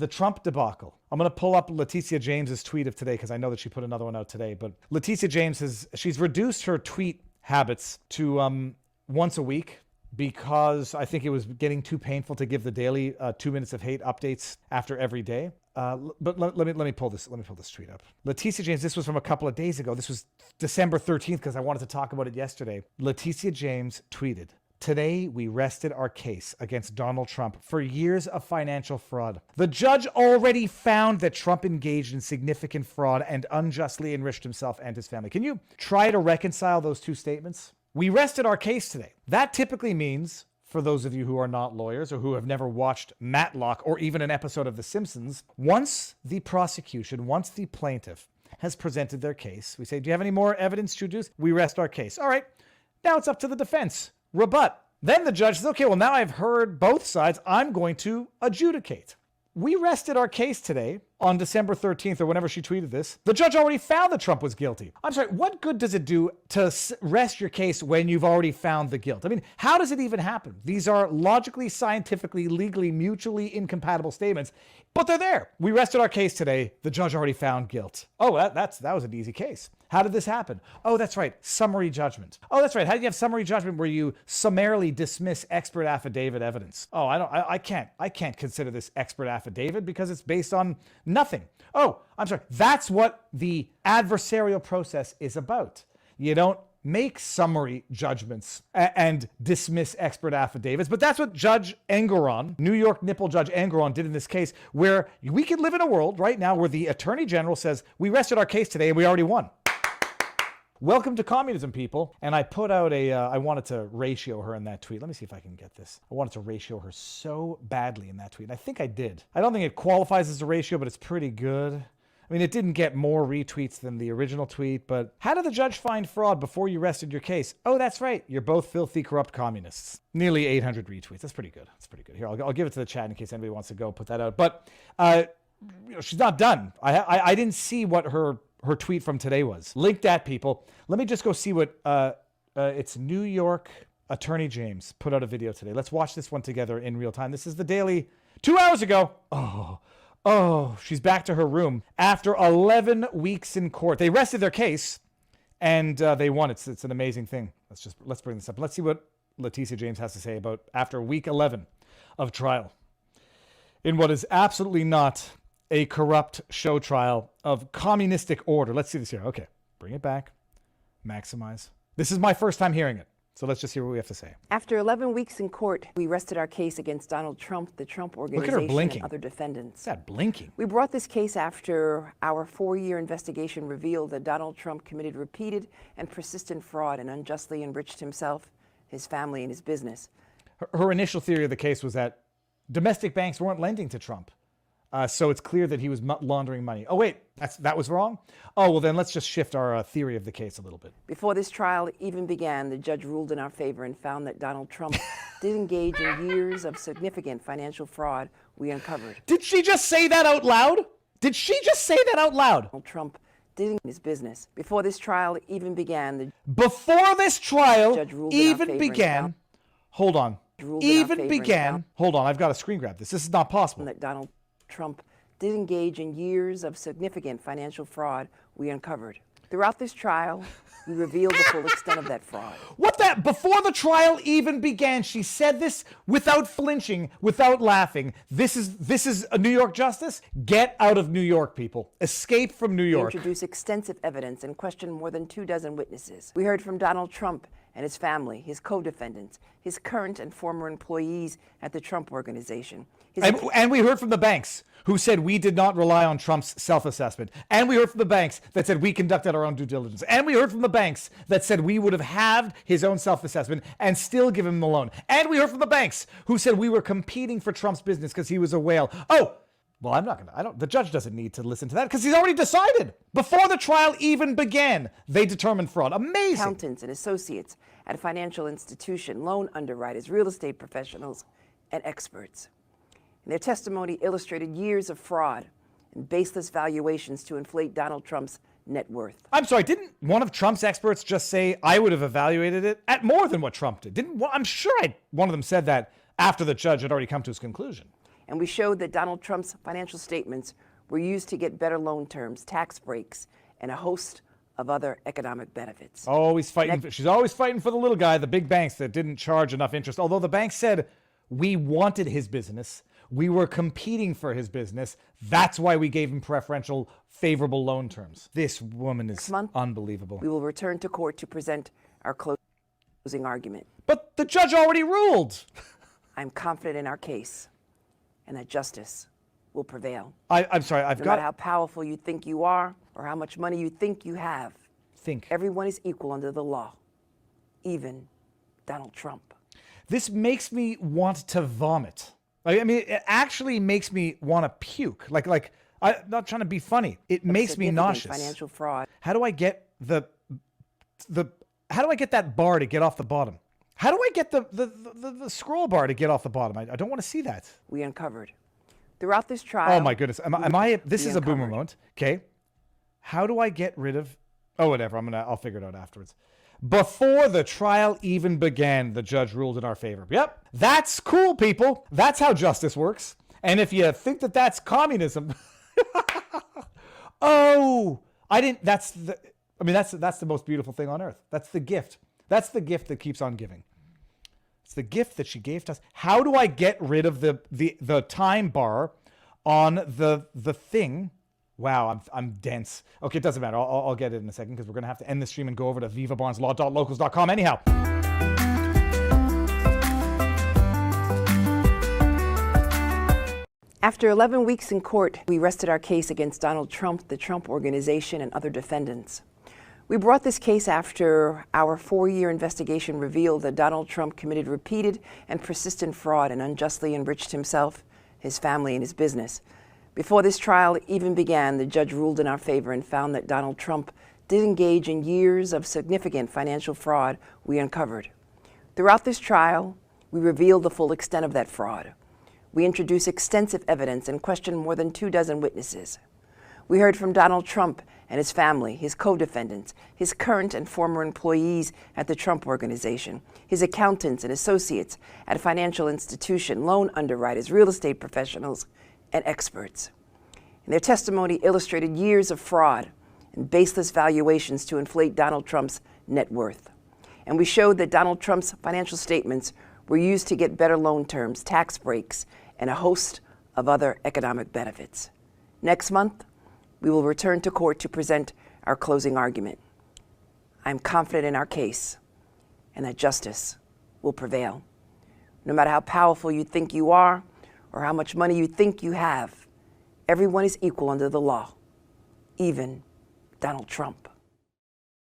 the Trump debacle. I'm going to pull up Letitia James's tweet of today because I know that she put another one out today. But Letitia James she's reduced her tweet habits to once a week because I think it was getting too painful to give the daily 2 minutes of hate updates after every day. But let me pull this tweet up. Letitia James, this was from a couple of days ago. This was December 13th because I wanted to talk about it yesterday. Letitia James tweeted, "Today, we rested our case against Donald Trump for years of financial fraud. The judge already found that Trump engaged in significant fraud and unjustly enriched himself and his family." Can you try to reconcile those two statements? We rested our case today. That typically means, for those of you who are not lawyers or who have never watched Matlock or even an episode of The Simpsons, once the plaintiff has presented their case, we say, "Do you have any more evidence to introduce?" We rest our case. All right, now it's up to the defense. Rebut. Then the judge says, "Okay, well, now I've heard both sides. I'm going to adjudicate." We rested our case today on December 13th or whenever she tweeted this. The judge already found that Trump was guilty. I'm sorry, what good does it do to rest your case when you've already found the guilt? I mean, how does it even happen? These are logically, scientifically, legally, mutually incompatible statements, but they're there. We rested our case today. The judge already found guilt. Oh, that was an easy case. How did this happen? Oh, that's right. Summary judgment. Oh, that's right. How do you have summary judgment where you summarily dismiss expert affidavit evidence? Oh, I can't consider this expert affidavit because it's based on nothing. Oh, I'm sorry. That's what the adversarial process is about. You don't make summary judgments and dismiss expert affidavits, but that's what Judge Engoron, New York nipple Judge Engoron, did in this case, where we can live in a world right now where the Attorney General says, "We rested our case today and we already won." Welcome to communism, people. And I put out I wanted to ratio her in that tweet. Let me see if I can get this. I wanted to ratio her so badly in that tweet. And I think I did. I don't think it qualifies as a ratio, but it's pretty good. I mean, it didn't get more retweets than the original tweet, but how did the judge find fraud before you rested your case? Oh, that's right. You're both filthy, corrupt communists. Nearly 800 retweets. That's pretty good. That's pretty good. Here, I'll give it to the chat in case anybody wants to go put that out. But she's not done. I didn't see what her tweet from today was. Link that, people. Let me just go see what it's New York Attorney James put out a video today. Let's watch this one together in real time. This is the Daily 2 hours ago. Oh, she's back to her room after 11 weeks in court. They rested their case and they won. It's an amazing thing. Let's bring this up. Let's see what Letitia James has to say about after week 11 of trial in what is absolutely not a corrupt show trial of communistic order. Let's see this here. Okay, bring it back. Maximize. This is my first time hearing it, so let's just hear what we have to say. After 11 weeks in court, we rested our case against Donald Trump, the Trump Organization, Look at her blinking. and other defendants. What's that blinking? We brought this case after our 4-year investigation revealed that Donald Trump committed repeated and persistent fraud and unjustly enriched himself, his family, and his business. Her initial theory of the case was that domestic banks weren't lending to Trump. So it's clear that he was laundering money. Oh, wait, that was wrong? Oh, well, then let's just shift our theory of the case a little bit. Before this trial even began, the judge ruled in our favor and found that Donald Trump did engage in years of significant financial fraud we uncovered. Did she just say that out loud? Did she just say that out loud? Donald Trump did his business. Before this trial even began, the judge ruled even began, hold on, even began, hold on, I've got to screen grab this. This is not possible. That Donald Trump did engage in years of significant financial fraud we uncovered. Throughout this trial, we revealed the full extent of that fraud. Before the trial even began, she said this without flinching, without laughing. This is a New York justice? Get out of New York, people. Escape from New York. We introduced extensive evidence and questioned more than 24 witnesses. We heard from Donald Trump and his family, his co-defendants, his current and former employees at the Trump Organization. And we heard from the banks who said we did not rely on Trump's self-assessment. And we heard from the banks that said we conducted our own due diligence. And we heard from the banks that said we would have halved his own self-assessment and still give him the loan. And we heard from the banks who said we were competing for Trump's business because he was a whale. Oh, well, the judge doesn't need to listen to that because he's already decided. Before the trial even began, they determined fraud. Amazing. Accountants and associates at a financial institution, loan underwriters, real estate professionals, and experts. And their testimony illustrated years of fraud and baseless valuations to inflate Donald Trump's net worth. I'm sorry, didn't one of Trump's experts just say, I would have evaluated it at more than what Trump did? I'm sure one of them said that after the judge had already come to his conclusion. And we showed that Donald Trump's financial statements were used to get better loan terms, tax breaks, and a host of other economic benefits. Always fighting. She's always fighting for the little guy, the big banks that didn't charge enough interest. Although the bank said we wanted his business, we were competing for his business. That's why we gave him preferential, favorable loan terms. This woman is unbelievable. We will return to court to present our closing argument. But the judge already ruled. I'm confident in our case and that justice will prevail. I'm sorry, No matter how powerful you think you are or how much money you think you have, everyone is equal under the law, even Donald Trump. This makes me want to vomit. I mean, it actually makes me want to puke. Like I'm not trying to be funny. It makes me nauseous. Financial fraud. How do I get how do I get that bar to get off the bottom? How do I get the scroll bar to get off the bottom? I don't want to see that. We uncovered. Throughout this trial. Oh my goodness. This is a boomer moment. Okay. How do I get rid of, whatever. I'll figure it out afterwards. Before the trial even began, the judge ruled in our favor. Yep. That's cool, people. That's how justice works. And if you think that that's communism, that's the most beautiful thing on earth. That's the gift. That's the gift that keeps on giving. It's the gift that she gave to us. How do I get rid of the time bar on the thing? Wow, I'm dense. Okay, it doesn't matter. I'll get it in a second because we're going to have to end the stream and go over to vivabarneslaw.locals.com anyhow. After 11 weeks in court, we rested our case against Donald Trump, the Trump Organization, and other defendants. We brought this case after our 4-year investigation revealed that Donald Trump committed repeated and persistent fraud and unjustly enriched himself, his family, and his business. Before this trial even began, the judge ruled in our favor and found that Donald Trump did engage in years of significant financial fraud we uncovered. Throughout this trial, we revealed the full extent of that fraud. We introduced extensive evidence and questioned more than 24 witnesses. We heard from Donald Trump and his family, his co-defendants, his current and former employees at the Trump Organization, his accountants and associates at a financial institution, loan underwriters, real estate professionals, and experts. And their testimony illustrated years of fraud and baseless valuations to inflate Donald Trump's net worth. And we showed that Donald Trump's financial statements were used to get better loan terms, tax breaks, and a host of other economic benefits. Next month, we will return to court to present our closing argument. I'm confident in our case and that justice will prevail. No matter how powerful you think you are or how much money you think you have, everyone is equal under the law, even Donald Trump.